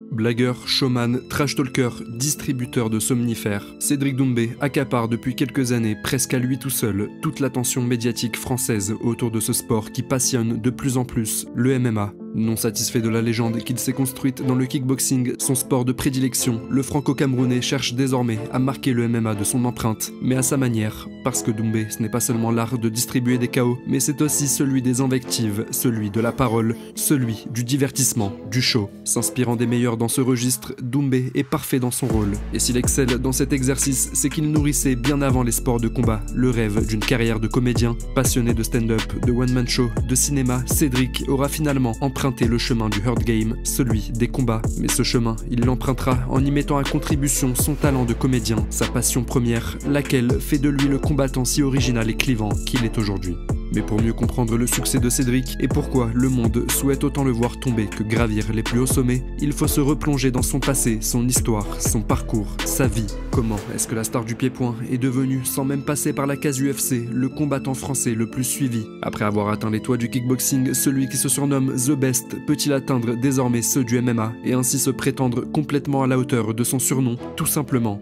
Blagueur, showman, trash talker, distributeur de somnifères, Cédric Doumbé accapare depuis quelques années, presque à lui tout seul, toute l'attention médiatique française autour de ce sport qui passionne de plus en plus, le MMA. Non satisfait de la légende qu'il s'est construite dans le kickboxing, son sport de prédilection, le franco-camerounais cherche désormais à marquer le MMA de son empreinte, mais à sa manière, parce que Doumbé, ce n'est pas seulement l'art de distribuer des KO, mais c'est aussi celui des invectives, celui de la parole, celui du divertissement, du show. S'inspirant des meilleurs dans ce registre, Doumbé est parfait dans son rôle. Et s'il excelle dans cet exercice, c'est qu'il nourrissait bien avant les sports de combat le rêve d'une carrière de comédien. Passionné de stand-up, de one-man show, de cinéma, Cédric aura finalement emprunté le chemin du hard game, celui des combats. Mais ce chemin, il l'empruntera en y mettant à contribution son talent de comédien, sa passion première, laquelle fait de lui le combattant si original et clivant qu'il est aujourd'hui. Mais pour mieux comprendre le succès de Cédric et pourquoi le monde souhaite autant le voir tomber que gravir les plus hauts sommets, il faut se replonger dans son passé, son histoire, son parcours, sa vie. Comment est-ce que la star du pied-point est devenue, sans même passer par la case UFC, le combattant français le plus suivi? Après avoir atteint les toits du kickboxing, celui qui se surnomme The Best peut-il atteindre désormais ceux du MMA et ainsi se prétendre complètement à la hauteur de son surnom, tout simplement?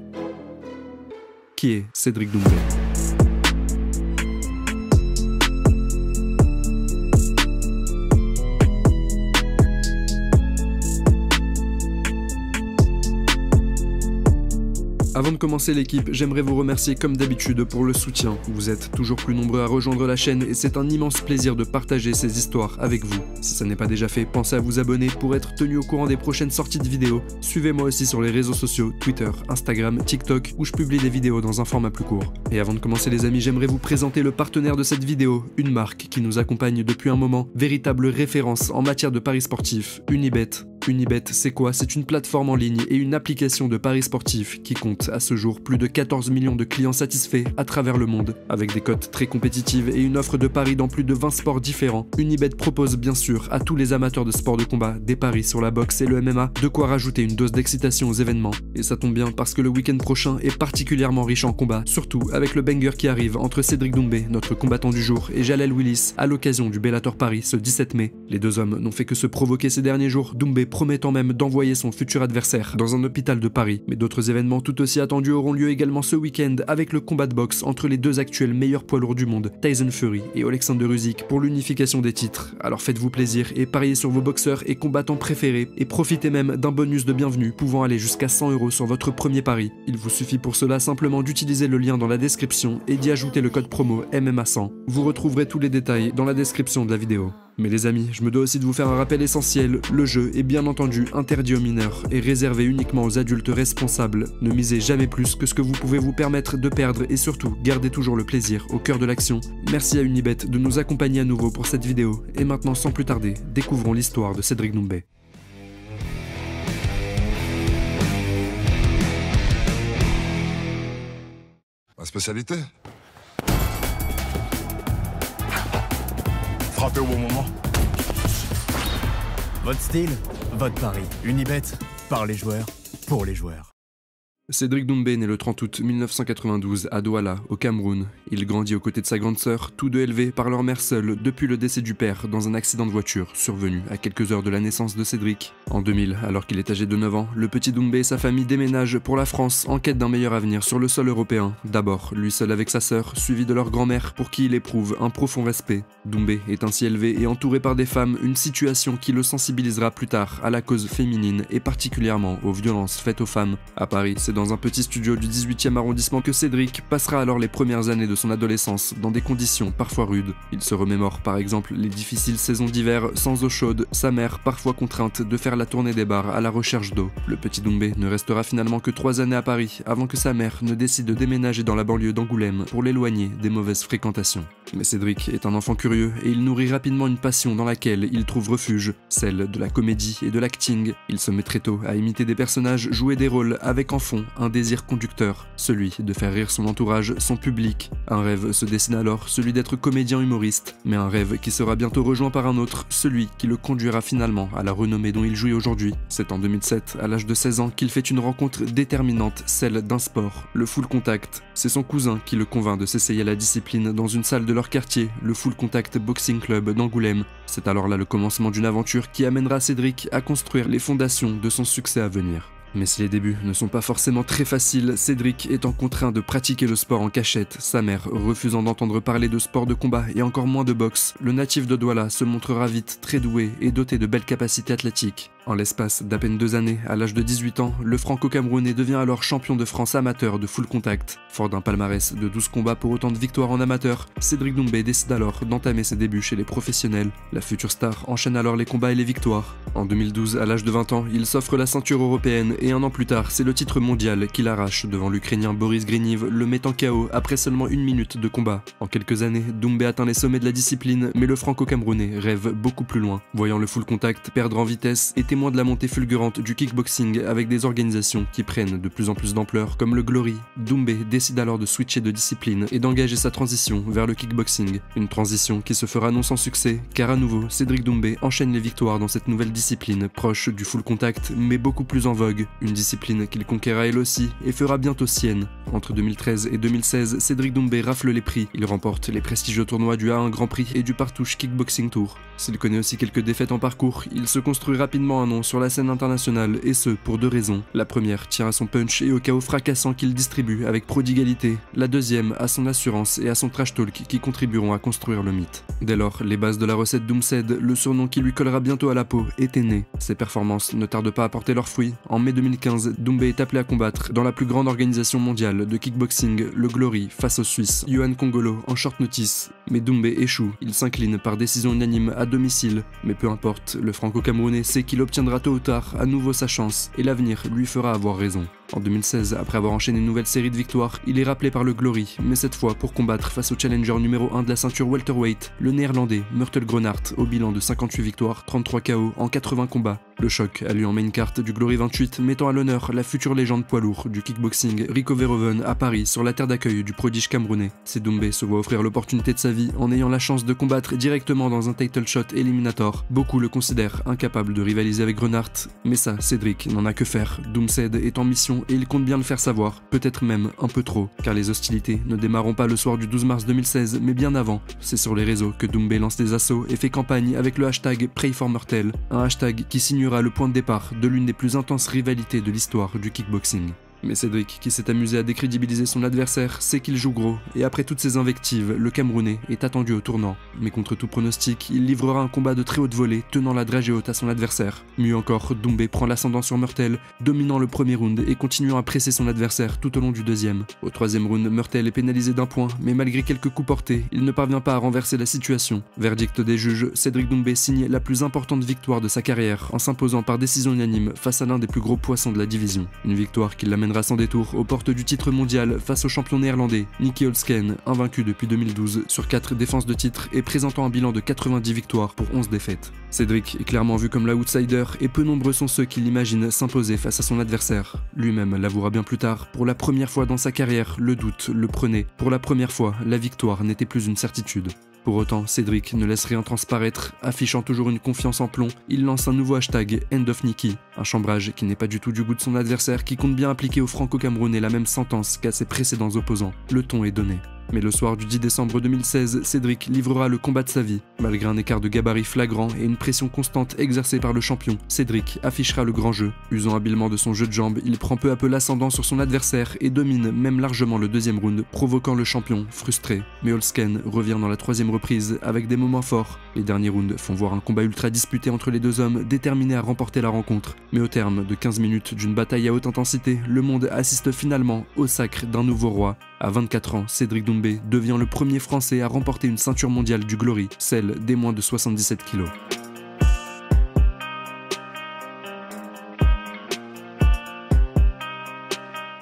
Qui est Cédric Doumbé? Avant de commencer l'équipe, j'aimerais vous remercier comme d'habitude pour le soutien. Vous êtes toujours plus nombreux à rejoindre la chaîne et c'est un immense plaisir de partager ces histoires avec vous. Si ça n'est pas déjà fait, pensez à vous abonner pour être tenu au courant des prochaines sorties de vidéos. Suivez-moi aussi sur les réseaux sociaux, Twitter, Instagram, TikTok, où je publie des vidéos dans un format plus court. Et avant de commencer les amis, j'aimerais vous présenter le partenaire de cette vidéo, une marque qui nous accompagne depuis un moment, véritable référence en matière de paris sportifs, Unibet. Unibet, c'est quoi? C'est une plateforme en ligne et une application de paris sportifs qui compte à ce jour plus de 14 millions de clients satisfaits à travers le monde. Avec des cotes très compétitives et une offre de paris dans plus de 20 sports différents, Unibet propose bien sûr à tous les amateurs de sports de combat des paris sur la boxe et le MMA, de quoi rajouter une dose d'excitation aux événements. Et ça tombe bien parce que le week-end prochain est particulièrement riche en combats, surtout avec le banger qui arrive entre Cédric Doumbé, notre combattant du jour, et Jalel Willis à l'occasion du Bellator Paris ce 17 mai. Les deux hommes n'ont fait que se provoquer ces derniers jours, Doumbé promettant même d'envoyer son futur adversaire dans un hôpital de Paris. Mais d'autres événements tout aussi attendus auront lieu également ce week-end avec le combat de boxe entre les deux actuels meilleurs poids lourds du monde, Tyson Fury et Alexander Usyk, pour l'unification des titres. Alors faites-vous plaisir et pariez sur vos boxeurs et combattants préférés et profitez même d'un bonus de bienvenue pouvant aller jusqu'à 100 € sur votre premier pari. Il vous suffit pour cela simplement d'utiliser le lien dans la description et d'y ajouter le code promo MMA100. Vous retrouverez tous les détails dans la description de la vidéo. Mais les amis, je me dois aussi de vous faire un rappel essentiel, le jeu est bien entendu interdit aux mineurs et réservé uniquement aux adultes responsables. Ne misez jamais plus que ce que vous pouvez vous permettre de perdre et surtout, gardez toujours le plaisir au cœur de l'action. Merci à Unibet de nous accompagner à nouveau pour cette vidéo. Et maintenant, sans plus tarder, découvrons l'histoire de Cédric Doumbé. Ma spécialité? Frappez au bon moment. Votre style, votre pari. Unibet, par les joueurs, pour les joueurs. Cédric Doumbé naît le 30 août 1992 à Douala, au Cameroun. Il grandit aux côtés de sa grande sœur, tous deux élevés par leur mère seule depuis le décès du père dans un accident de voiture survenu à quelques heures de la naissance de Cédric. En 2000, alors qu'il est âgé de 9 ans, le petit Doumbé et sa famille déménagent pour la France en quête d'un meilleur avenir sur le sol européen. D'abord, lui seul avec sa sœur, suivi de leur grand-mère pour qui il éprouve un profond respect. Doumbé est ainsi élevé et entouré par des femmes, une situation qui le sensibilisera plus tard à la cause féminine et particulièrement aux violences faites aux femmes. À Paris, c'est dans un petit studio du 18e arrondissement que Cédric passera alors les premières années de son adolescence dans des conditions parfois rudes. Il se remémore par exemple les difficiles saisons d'hiver sans eau chaude, sa mère parfois contrainte de faire la tournée des bars à la recherche d'eau. Le petit Doumbé ne restera finalement que 3 années à Paris avant que sa mère ne décide de déménager dans la banlieue d'Angoulême pour l'éloigner des mauvaises fréquentations. Mais Cédric est un enfant curieux et il nourrit rapidement une passion dans laquelle il trouve refuge, celle de la comédie et de l'acting. Il se met très tôt à imiter des personnages, jouer des rôles avec en fond un désir conducteur, celui de faire rire son entourage, son public. Un rêve se dessine alors, celui d'être comédien humoriste, mais un rêve qui sera bientôt rejoint par un autre, celui qui le conduira finalement à la renommée dont il jouit aujourd'hui. C'est en 2007, à l'âge de 16 ans, qu'il fait une rencontre déterminante, celle d'un sport, le full contact. C'est son cousin qui le convainc de s'essayer à la discipline dans une salle de leur quartier, le Full Contact Boxing Club d'Angoulême. C'est alors là le commencement d'une aventure qui amènera Cédric à construire les fondations de son succès à venir. Mais si les débuts ne sont pas forcément très faciles, Cédric étant contraint de pratiquer le sport en cachette, sa mère refusant d'entendre parler de sport de combat et encore moins de boxe, le natif de Douala se montrera vite très doué et doté de belles capacités athlétiques. En l'espace d'à peine 2 années, à l'âge de 18 ans, le franco-camerounais devient alors champion de France amateur de full contact. Fort d'un palmarès de 12 combats pour autant de victoires en amateur, Cédric Doumbé décide alors d'entamer ses débuts chez les professionnels. La future star enchaîne alors les combats et les victoires. En 2012, à l'âge de 20 ans, il s'offre la ceinture européenne et un an plus tard, c'est le titre mondial qu'il arrache devant l'Ukrainien Boris Griniv, le mettant KO après seulement 1 minute de combat. En quelques années, Doumbé atteint les sommets de la discipline, mais le franco-camerounais rêve beaucoup plus loin. Voyant le full contact perdre en vitesse et témoin de la montée fulgurante du kickboxing avec des organisations qui prennent de plus en plus d'ampleur comme le Glory, Doumbé décide alors de switcher de discipline et d'engager sa transition vers le kickboxing. Une transition qui se fera non sans succès, car à nouveau, Cédric Doumbé enchaîne les victoires dans cette nouvelle discipline, proche du full contact, mais beaucoup plus en vogue. Une discipline qu'il conquérera elle aussi et fera bientôt sienne. Entre 2013 et 2016, Cédric Doumbé rafle les prix. Il remporte les prestigieux tournois du A1 Grand Prix et du Partouche Kickboxing Tour. S'il connaît aussi quelques défaites en parcours, il se construit rapidement un nom sur la scène internationale, et ce, pour 2 raisons. La première tient à son punch et au chaos fracassant qu'il distribue avec prodigalité. La deuxième à son assurance et à son trash talk qui contribueront à construire le mythe. Dès lors, les bases de la recette Doomsed, le surnom qui lui collera bientôt à la peau, étaient nées. Ses performances ne tardent pas à porter leurs fruits. En mai 2015, Doumbé est appelé à combattre dans la plus grande organisation mondiale de kickboxing, le Glory, face au Suisse Yohan Kongolo en short notice. Mais Doumbé échoue, il s'incline par décision unanime à domicile. Mais peu importe, le franco-camerounais sait qu'il obtiendra tôt ou tard à nouveau sa chance, et l'avenir lui fera avoir raison. En 2016, après avoir enchaîné une nouvelle série de victoires, il est rappelé par le Glory, mais cette fois pour combattre face au challenger numéro 1 de la ceinture welterweight, le néerlandais Murtel Gronart, au bilan de 58 victoires, 33 KO en 80 combats. Le choc a lieu en main card du Glory 28, mettant à l'honneur la future légende poids lourd du kickboxing Rico Verhoeven à Paris, sur la terre d'accueil du prodige camerounais. C'est Doumbé se voit offrir l'opportunité de sa vie en ayant la chance de combattre directement dans un title shot eliminator. Beaucoup le considèrent incapable de rivaliser avec Gronart, mais ça, Cédric n'en a que faire. Doomsed est en mission et il compte bien le faire savoir, peut-être même un peu trop, car les hostilités ne démarreront pas le soir du 12 mars 2016, mais bien avant. C'est sur les réseaux que Doumbé lance des assauts et fait campagne avec le hashtag PrayForMurtel, un hashtag qui signera le point de départ de l'une des plus intenses rivalités de l'histoire du kickboxing. Mais Cédric, qui s'est amusé à décrédibiliser son adversaire, sait qu'il joue gros, et après toutes ces invectives, le Camerounais est attendu au tournant. Mais contre tout pronostic, il livrera un combat de très haute volée, tenant la dragée haute à son adversaire. Mieux encore, Doumbé prend l'ascendant sur Murtel, dominant le premier round et continuant à presser son adversaire tout au long du deuxième. Au troisième round, Murtel est pénalisé d'1 point, mais malgré quelques coups portés, il ne parvient pas à renverser la situation. Verdict des juges, Cédric Doumbé signe la plus importante victoire de sa carrière, en s'imposant par décision unanime face à l'un des plus gros poissons de la division. Une victoire qui l'amènera sans détour aux portes du titre mondial face au champion néerlandais Nicky Holzken, invaincu depuis 2012 sur 4 défenses de titre et présentant un bilan de 90 victoires pour 11 défaites. Cédric est clairement vu comme l'outsider et peu nombreux sont ceux qui l'imaginent s'imposer face à son adversaire. Lui-même l'avouera bien plus tard, pour la première fois dans sa carrière, le doute le prenait. Pour la première fois, la victoire n'était plus une certitude. Pour autant, Cédric ne laisse rien transparaître, affichant toujours une confiance en plomb, il lance un nouveau hashtag #EndOfNicky, un chambrage qui n'est pas du tout du goût de son adversaire qui compte bien appliquer au franco-camerounais la même sentence qu'à ses précédents opposants. Le ton est donné. Mais le soir du 10 décembre 2016, Cédric livrera le combat de sa vie. Malgré un écart de gabarit flagrant et une pression constante exercée par le champion, Cédric affichera le grand jeu. Usant habilement de son jeu de jambes, il prend peu à peu l'ascendant sur son adversaire et domine même largement le deuxième round, provoquant le champion frustré. Mais Holzken revient dans la troisième reprise avec des moments forts. Les derniers rounds font voir un combat ultra disputé entre les deux hommes, déterminés à remporter la rencontre. Mais au terme de 15 minutes d'une bataille à haute intensité, le monde assiste finalement au sacre d'un nouveau roi. À 24 ans, Cédric Doumbé devient le premier Français à remporter une ceinture mondiale du Glory, celle des moins de 77 kilos.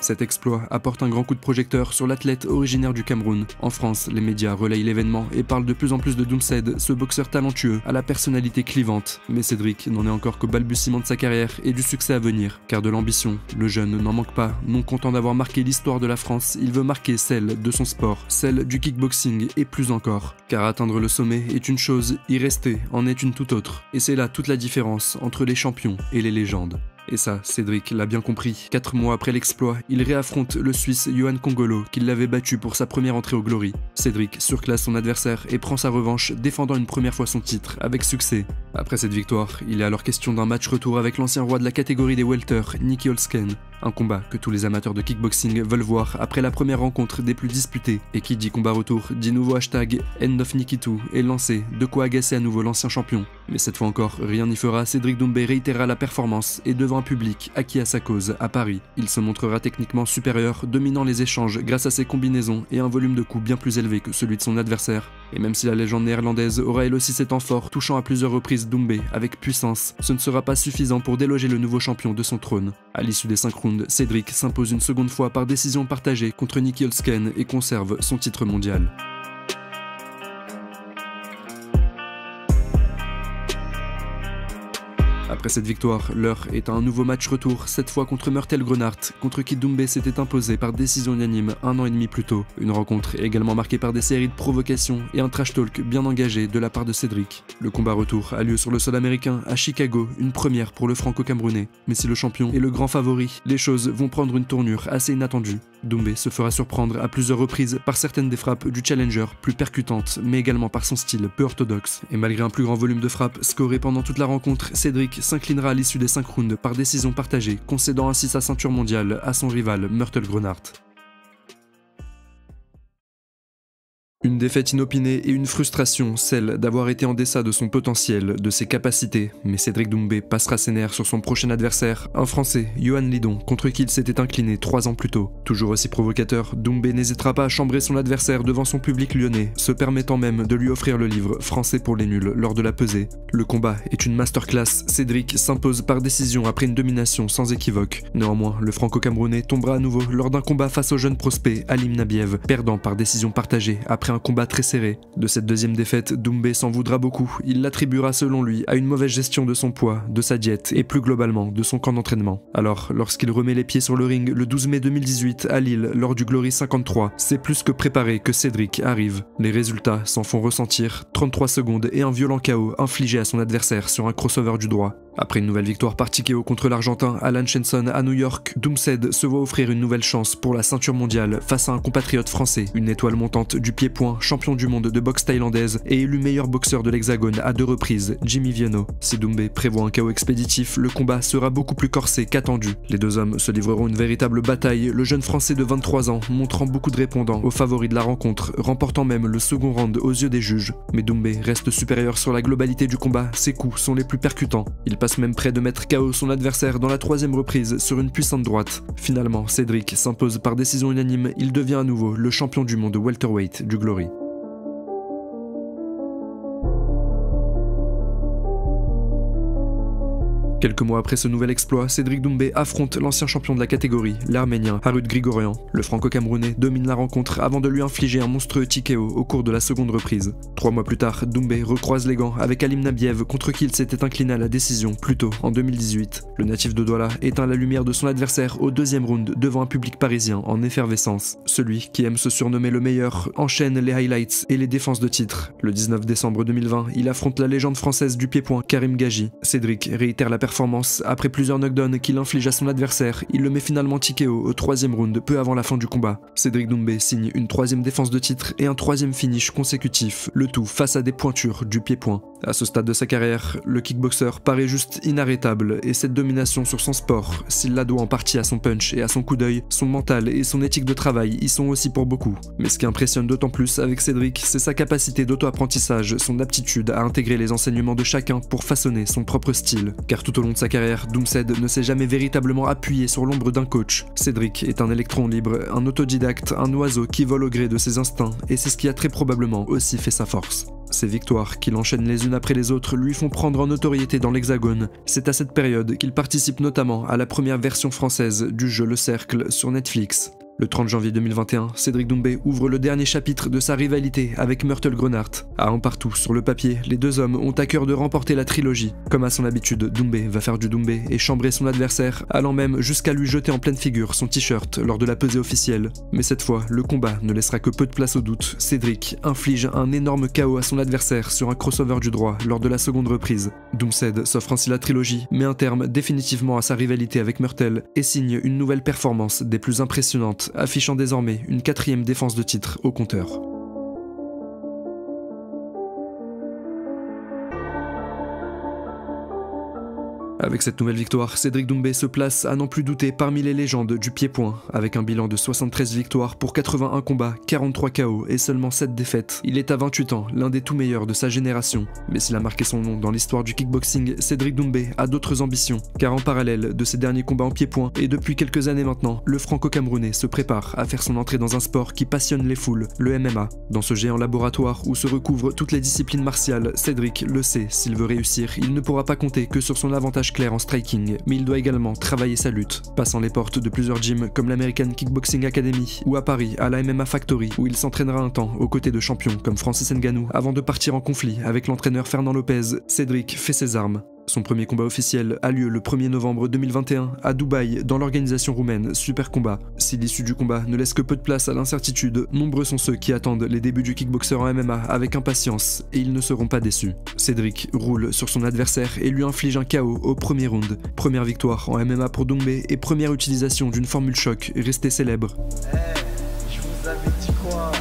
Cet exploit apporte un grand coup de projecteur sur l'athlète originaire du Cameroun. En France, les médias relayent l'événement et parlent de plus en plus de Doomshed, ce boxeur talentueux à la personnalité clivante. Mais Cédric n'en est encore qu'au balbutiement de sa carrière et du succès à venir. Car de l'ambition, le jeune n'en manque pas. Non content d'avoir marqué l'histoire de la France, il veut marquer celle de son sport, celle du kickboxing et plus encore. Car atteindre le sommet est une chose, y rester en est une toute autre. Et c'est là toute la différence entre les champions et les légendes. Et ça, Cédric l'a bien compris. 4 mois après l'exploit, il réaffronte le Suisse Yohan Kongolo, qui l'avait battu pour sa première entrée au Glory. Cédric surclasse son adversaire et prend sa revanche, défendant une première fois son titre, avec succès. Après cette victoire, il est alors question d'un match retour avec l'ancien roi de la catégorie des welter, Nicky Holzken. Un combat que tous les amateurs de kickboxing veulent voir après la première rencontre des plus disputés. Et qui dit combat retour, dit nouveau hashtag #EndOfNicky2 est lancé, de quoi agacer à nouveau l'ancien champion. Mais cette fois encore, rien n'y fera, Cédric Doumbé réitérera la performance et devant un public acquis à sa cause à Paris. Il se montrera techniquement supérieur, dominant les échanges grâce à ses combinaisons et un volume de coups bien plus élevé que celui de son adversaire. Et même si la légende néerlandaise aura elle aussi ses temps forts, touchant à plusieurs reprises Doumbé avec puissance, ce ne sera pas suffisant pour déloger le nouveau champion de son trône. À l'issue des 5 rounds, Cédric s'impose une seconde fois par décision partagée contre Nicky Holzken et conserve son titre mondial. Après cette victoire, l'heure est à un nouveau match retour, cette fois contre Murtel Grenard, contre qui Doumbé s'était imposé par décision unanime 1 an et demi plus tôt. Une rencontre également marquée par des séries de provocations et un trash talk bien engagé de la part de Cédric. Le combat retour a lieu sur le sol américain à Chicago, une première pour le franco-camerounais. Mais si le champion est le grand favori, les choses vont prendre une tournure assez inattendue. Doumbé se fera surprendre à plusieurs reprises par certaines des frappes du challenger, plus percutantes, mais également par son style peu orthodoxe. Et malgré un plus grand volume de frappes scorées pendant toute la rencontre, Cédric s'inclinera à l'issue des 5 rounds par décision partagée, concédant ainsi sa ceinture mondiale à son rival Murtel Grenard. Une défaite inopinée et une frustration, celle d'avoir été en deçà de son potentiel, de ses capacités. Mais Cédric Doumbé passera ses nerfs sur son prochain adversaire, un Français, Yohan Lidon, contre qui il s'était incliné 3 ans plus tôt. Toujours aussi provocateur, Doumbé n'hésitera pas à chambrer son adversaire devant son public lyonnais, se permettant même de lui offrir le livre Français pour les nuls lors de la pesée. Le combat est une masterclass, Cédric s'impose par décision après une domination sans équivoque. Néanmoins, le franco-camerounais tombera à nouveau lors d'un combat face au jeune prospect Halim Nabiev, perdant par décision partagée après un combat très serré. De cette deuxième défaite, Doumbé s'en voudra beaucoup. Il l'attribuera selon lui à une mauvaise gestion de son poids, de sa diète et plus globalement de son camp d'entraînement. Alors, lorsqu'il remet les pieds sur le ring le 12 mai 2018 à Lille lors du Glory 53, c'est plus que préparé que Cédric arrive. Les résultats s'en font ressentir, 33 secondes et un violent KO infligé à son adversaire sur un crossover du droit. Après une nouvelle victoire par TKO contre l'Argentin Alan Shenson à New York, Doomshed se voit offrir une nouvelle chance pour la ceinture mondiale face à un compatriote français, une étoile montante du pied-point, champion du monde de boxe thaïlandaise et élu meilleur boxeur de l'Hexagone à 2 reprises, Jimmy Vienno. Si Doumbé prévoit un KO expéditif, le combat sera beaucoup plus corsé qu'attendu. Les deux hommes se livreront une véritable bataille, le jeune Français de 23 ans montrant beaucoup de répondants aux favoris de la rencontre, remportant même le second round aux yeux des juges. Mais Doumbé reste supérieur sur la globalité du combat, ses coups sont les plus percutants. Il passe même près de mettre KO son adversaire dans la 3e reprise sur une puissante droite. Finalement, Cédric s'impose par décision unanime, il devient à nouveau le champion du monde welterweight du Glory. Quelques mois après ce nouvel exploit, Cédric Doumbé affronte l'ancien champion de la catégorie, l'Arménien Harut Grigorian. Le franco-camerounais domine la rencontre avant de lui infliger un monstrueux TKO au cours de la seconde reprise. 3 mois plus tard, Doumbé recroise les gants avec Halim Nabiev contre qui il s'était incliné à la décision plus tôt en 2018. Le natif de Douala éteint la lumière de son adversaire au 2e round devant un public parisien en effervescence. Celui qui aime se surnommer le meilleur enchaîne les highlights et les défenses de titre. Le 19 décembre 2020, il affronte la légende française du pied-point Karim Gaji. Cédric réitère la performance. Après plusieurs knockdowns qu'il inflige à son adversaire, il le met finalement TKO au 3e round peu avant la fin du combat. Cédric Doumbé signe une 3e défense de titre et un 3e finish consécutif, le tout face à des pointures du pied-point. À ce stade de sa carrière, le kickboxer paraît juste inarrêtable et cette domination sur son sport, s'il la doit en partie à son punch et à son coup d'œil, son mental et son éthique de travail y sont aussi pour beaucoup. Mais ce qui impressionne d'autant plus avec Cédric, c'est sa capacité d'auto-apprentissage, son aptitude à intégrer les enseignements de chacun pour façonner son propre style. Car tout au long de sa carrière, Doomsed ne s'est jamais véritablement appuyé sur l'ombre d'un coach. Cédric est un électron libre, un autodidacte, un oiseau qui vole au gré de ses instincts, et c'est ce qui a très probablement aussi fait sa force. Ces victoires, qu'il enchaîne les unes après les autres, lui font prendre en notoriété dans l'Hexagone. C'est à cette période qu'il participe notamment à la première version française du jeu Le Cercle sur Netflix. Le 30 janvier 2021, Cédric Doumbé ouvre le dernier chapitre de sa rivalité avec Myrtle Grenard. À un partout sur le papier, les deux hommes ont à cœur de remporter la trilogie. Comme à son habitude, Doumbé va faire du Doumbé et chambrer son adversaire, allant même jusqu'à lui jeter en pleine figure son t-shirt lors de la pesée officielle. Mais cette fois, le combat ne laissera que peu de place au doute. Cédric inflige un énorme KO à son adversaire sur un crossover du droit lors de la seconde reprise. Doomsed s'offre ainsi la trilogie, met un terme définitivement à sa rivalité avec Myrtle et signe une nouvelle performance des plus impressionnantes, affichant désormais une 4e défense de titre au compteur. Avec cette nouvelle victoire, Cédric Doumbé se place à n'en plus douter parmi les légendes du pied-point. Avec un bilan de 73 victoires pour 81 combats, 43 KO et seulement 7 défaites. Il est à 28 ans, l'un des tout meilleurs de sa génération. Mais s'il a marqué son nom dans l'histoire du kickboxing, Cédric Doumbé a d'autres ambitions. Car en parallèle de ses derniers combats en pied-point, et depuis quelques années maintenant, le franco-camerounais se prépare à faire son entrée dans un sport qui passionne les foules, le MMA. Dans ce géant laboratoire où se recouvrent toutes les disciplines martiales, Cédric le sait, s'il veut réussir, il ne pourra pas compter que sur son avantage clair en striking, mais il doit également travailler sa lutte. Passant les portes de plusieurs gyms comme l'American Kickboxing Academy ou à Paris à la MMA Factory où il s'entraînera un temps aux côtés de champions comme Francis Ngannou avant de partir en conflit avec l'entraîneur Fernand Lopez, Cédric fait ses armes. Son premier combat officiel a lieu le 1er novembre 2021 à Dubaï dans l'organisation roumaine Super Combat. Si l'issue du combat ne laisse que peu de place à l'incertitude, nombreux sont ceux qui attendent les débuts du kickboxer en MMA avec impatience et ils ne seront pas déçus. Cédric roule sur son adversaire et lui inflige un KO au premier round. Première victoire en MMA pour Doumbé et première utilisation d'une formule choc restée célèbre. Je vous avais dit quoi?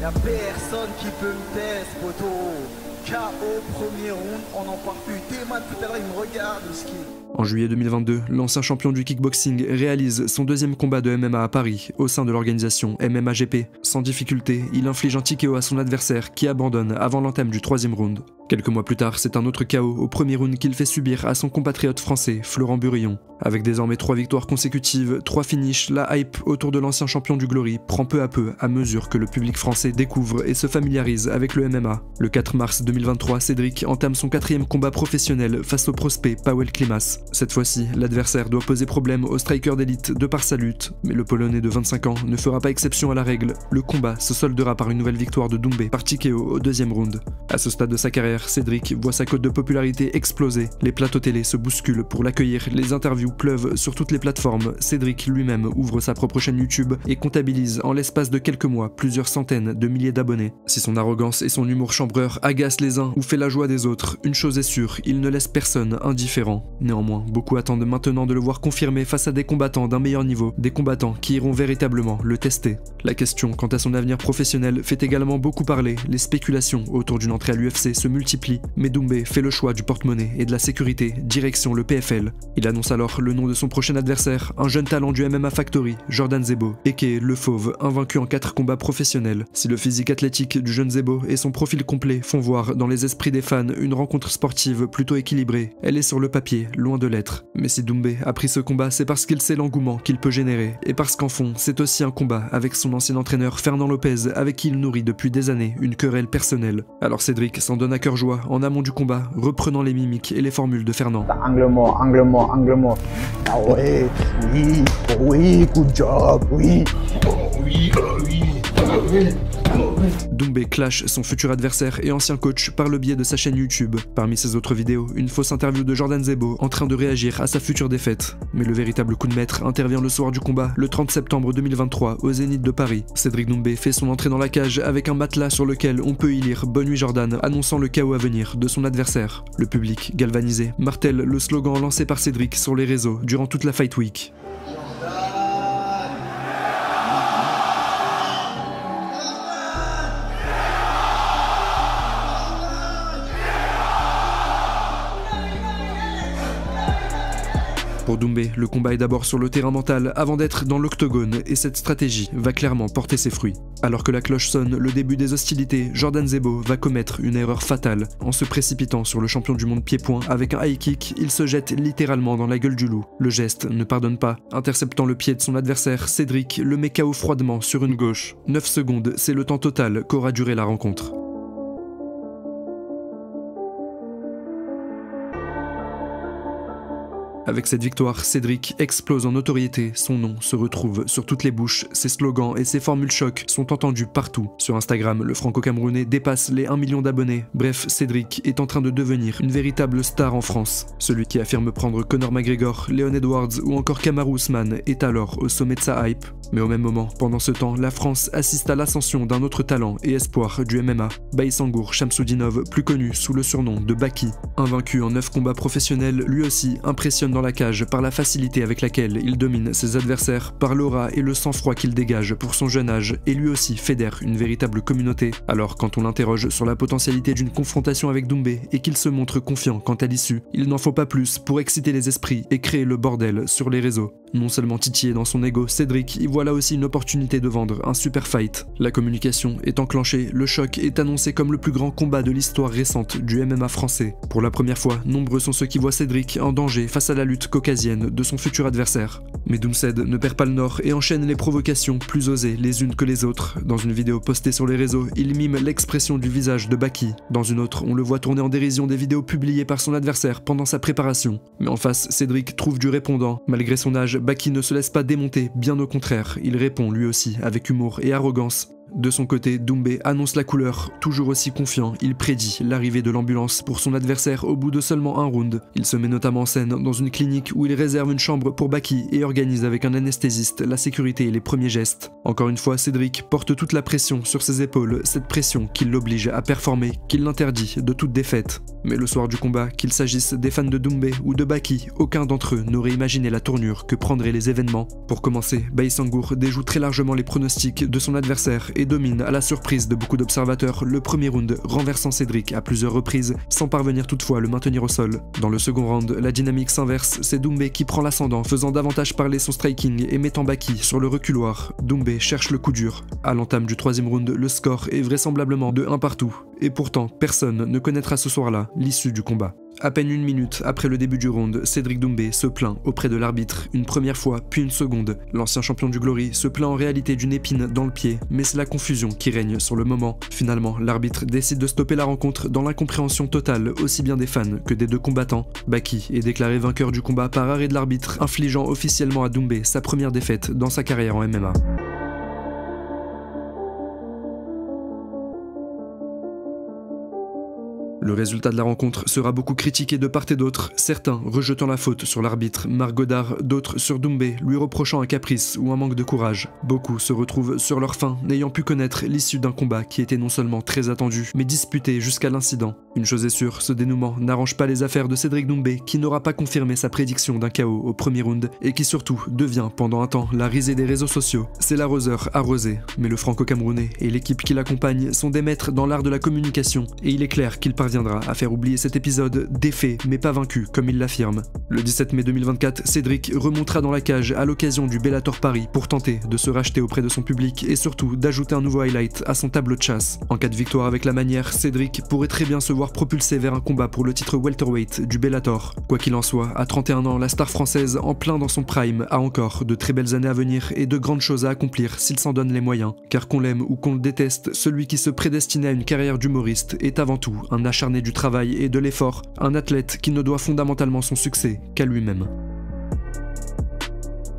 Y'a personne qui peut me tester, poto. KO premier round, on en parle plus. T-Man tout à l'heure il me regarde, ce qui... En juillet 2022, l'ancien champion du kickboxing réalise son deuxième combat de MMA à Paris au sein de l'organisation MMA-GP. Sans difficulté, il inflige un TKO à son adversaire qui abandonne avant l'entame du 3e round. Quelques mois plus tard, c'est un autre KO au premier round qu'il fait subir à son compatriote français, Florent Burillon. Avec désormais 3 victoires consécutives, 3 finishes, la hype autour de l'ancien champion du Glory prend peu à peu à mesure que le public français découvre et se familiarise avec le MMA. Le 4 mars 2023, Cédric entame son 4e combat professionnel face au prospect Powell Klimas. Cette fois-ci, l'adversaire doit poser problème au striker d'élite de par sa lutte, mais le Polonais de 25 ans ne fera pas exception à la règle. Le combat se soldera par une nouvelle victoire de Doumbé par TKO au 2e round. À ce stade de sa carrière, Cédric voit sa cote de popularité exploser. Les plateaux télé se bousculent pour l'accueillir, les interviews pleuvent sur toutes les plateformes. Cédric lui-même ouvre sa propre chaîne YouTube et comptabilise en l'espace de quelques mois plusieurs centaines de milliers d'abonnés. Si son arrogance et son humour chambreur agacent les uns ou fait la joie des autres, une chose est sûre, il ne laisse personne indifférent. Néanmoins, beaucoup attendent maintenant de le voir confirmer face à des combattants d'un meilleur niveau, des combattants qui iront véritablement le tester. La question quant à son avenir professionnel fait également beaucoup parler, les spéculations autour d'une entrée à l'UFC se multiplient, mais Doumbé fait le choix du porte-monnaie et de la sécurité, direction le PFL. Il annonce alors le nom de son prochain adversaire, un jeune talent du MMA Factory, Jordan Zebo, a.k.a. le Fauve, invaincu en 4 combats professionnels. Si le physique athlétique du jeune Zebo et son profil complet font voir dans les esprits des fans une rencontre sportive plutôt équilibrée, elle est sur le papier, loin de l'être. Mais si Doumbé a pris ce combat, c'est parce qu'il sait l'engouement qu'il peut générer, et parce qu'en fond, c'est aussi un combat avec son ancien entraîneur Fernand Lopez, avec qui il nourrit depuis des années une querelle personnelle. Alors Cédric s'en donne à cœur joie en amont du combat, reprenant les mimiques et les formules de Fernand. Angle mort, angle mort, angle mort. Ah ouais, oui, oui, good job, oui. Oh oui, oh oui, oh oui. Doumbé clash son futur adversaire et ancien coach par le biais de sa chaîne YouTube. Parmi ses autres vidéos, une fausse interview de Jordan Zebo en train de réagir à sa future défaite. Mais le véritable coup de maître intervient le soir du combat, le 30 septembre 2023, au Zénith de Paris. Cédric Doumbé fait son entrée dans la cage avec un matelas sur lequel on peut y lire « Bonne nuit Jordan », annonçant le chaos à venir de son adversaire. Le public, galvanisé, martèle le slogan lancé par Cédric sur les réseaux durant toute la Fight Week. Pour Doumbé, le combat est d'abord sur le terrain mental avant d'être dans l'octogone et cette stratégie va clairement porter ses fruits. Alors que la cloche sonne le début des hostilités, Jordan Zebo va commettre une erreur fatale. En se précipitant sur le champion du monde pied-point avec un high kick, il se jette littéralement dans la gueule du loup. Le geste ne pardonne pas. Interceptant le pied de son adversaire, Cédric le met KO froidement sur une gauche. 9 secondes, c'est le temps total qu'aura duré la rencontre. Avec cette victoire, Cédric explose en notoriété, son nom se retrouve sur toutes les bouches, ses slogans et ses formules choc sont entendus partout. Sur Instagram, le franco-camerounais dépasse les 1 million d'abonnés. Bref, Cédric est en train de devenir une véritable star en France. Celui qui affirme prendre Conor McGregor, Leon Edwards ou encore Kamaru Usman est alors au sommet de sa hype. Mais au même moment, pendant ce temps, la France assiste à l'ascension d'un autre talent et espoir du MMA, Baïsangour Shamsudinov, plus connu sous le surnom de Baki. Invaincu en 9 combats professionnels, lui aussi impressionne dans la cage par la facilité avec laquelle il domine ses adversaires, par l'aura et le sang-froid qu'il dégage pour son jeune âge, et lui aussi fédère une véritable communauté. Alors quand on l'interroge sur la potentialité d'une confrontation avec Doumbé et qu'il se montre confiant quant à l'issue, il n'en faut pas plus pour exciter les esprits et créer le bordel sur les réseaux. Non seulement titillé dans son ego, Cédric y voit là aussi une opportunité de vendre un super fight. La communication est enclenchée, le choc est annoncé comme le plus grand combat de l'histoire récente du MMA français. Pour la première fois, nombreux sont ceux qui voient Cédric en danger face à la lutte caucasienne de son futur adversaire. Mais Doomsed ne perd pas le nord et enchaîne les provocations plus osées les unes que les autres. Dans une vidéo postée sur les réseaux, il mime l'expression du visage de Baki. Dans une autre, on le voit tourner en dérision des vidéos publiées par son adversaire pendant sa préparation. Mais en face, Cédric trouve du répondant. Malgré son âge, Baki ne se laisse pas démonter, bien au contraire, il répond lui aussi avec humour et arrogance. De son côté, Doumbé annonce la couleur. Toujours aussi confiant, il prédit l'arrivée de l'ambulance pour son adversaire au bout de seulement un round. Il se met notamment en scène dans une clinique où il réserve une chambre pour Baki et organise avec un anesthésiste la sécurité et les premiers gestes. Encore une fois, Cédric porte toute la pression sur ses épaules, cette pression qui l'oblige à performer, qui l'interdit de toute défaite. Mais le soir du combat, qu'il s'agisse des fans de Doumbé ou de Baki, aucun d'entre eux n'aurait imaginé la tournure que prendraient les événements. Pour commencer, Baïsangour déjoue très largement les pronostics de son adversaire et domine à la surprise de beaucoup d'observateurs le premier round, renversant Cédric à plusieurs reprises, sans parvenir toutefois à le maintenir au sol. Dans le second round, la dynamique s'inverse, c'est Doumbé qui prend l'ascendant, faisant davantage parler son striking et mettant Baki sur le reculoir. Doumbé cherche le coup dur. À l'entame du troisième round, le score est vraisemblablement de 1 partout. Et pourtant, personne ne connaîtra ce soir-là l'issue du combat. À peine 1 minute après le début du round, Cédric Doumbé se plaint auprès de l'arbitre une première fois puis une seconde. L'ancien champion du Glory se plaint en réalité d'une épine dans le pied, mais c'est la confusion qui règne sur le moment. Finalement, l'arbitre décide de stopper la rencontre dans l'incompréhension totale aussi bien des fans que des deux combattants. Baki est déclaré vainqueur du combat par arrêt de l'arbitre, infligeant officiellement à Doumbé sa première défaite dans sa carrière en MMA. Le résultat de la rencontre sera beaucoup critiqué de part et d'autre, certains rejetant la faute sur l'arbitre Marc Godard, d'autres sur Doumbé, lui reprochant un caprice ou un manque de courage. Beaucoup se retrouvent sur leur faim, n'ayant pu connaître l'issue d'un combat qui était non seulement très attendu, mais disputé jusqu'à l'incident. Une chose est sûre, ce dénouement n'arrange pas les affaires de Cédric Doumbé, qui n'aura pas confirmé sa prédiction d'un KO au premier round, et qui surtout devient pendant un temps la risée des réseaux sociaux. C'est l'arroseur arrosé, mais le franco-camerounais et l'équipe qui l'accompagne sont des maîtres dans l'art de la communication, et il est clair qu'il parviendra à faire oublier cet épisode défait mais pas vaincu comme il l'affirme. Le 17 mai 2024, Cédric remontera dans la cage à l'occasion du Bellator Paris pour tenter de se racheter auprès de son public et surtout d'ajouter un nouveau highlight à son tableau de chasse. En cas de victoire avec la manière, Cédric pourrait très bien se voir propulsé vers un combat pour le titre welterweight du Bellator. Quoi qu'il en soit, à 31 ans, la star française en plein dans son prime a encore de très belles années à venir et de grandes choses à accomplir s'il s'en donne les moyens. Car qu'on l'aime ou qu'on le déteste, celui qui se prédestinait à une carrière d'humoriste est avant tout un acharné du travail et de l'effort, un athlète qui ne doit fondamentalement son succès qu'à lui-même.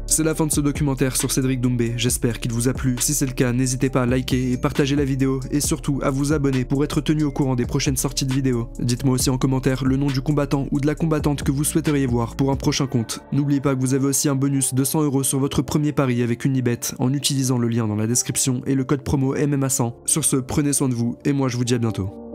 C'est la fin de ce documentaire sur Cédric Doumbé, j'espère qu'il vous a plu. Si c'est le cas, n'hésitez pas à liker et partager la vidéo et surtout à vous abonner pour être tenu au courant des prochaines sorties de vidéos. Dites-moi aussi en commentaire le nom du combattant ou de la combattante que vous souhaiteriez voir pour un prochain compte. N'oubliez pas que vous avez aussi un bonus de 100 € sur votre premier pari avec Unibet en utilisant le lien dans la description et le code promo MMA100. Sur ce, prenez soin de vous et moi je vous dis à bientôt.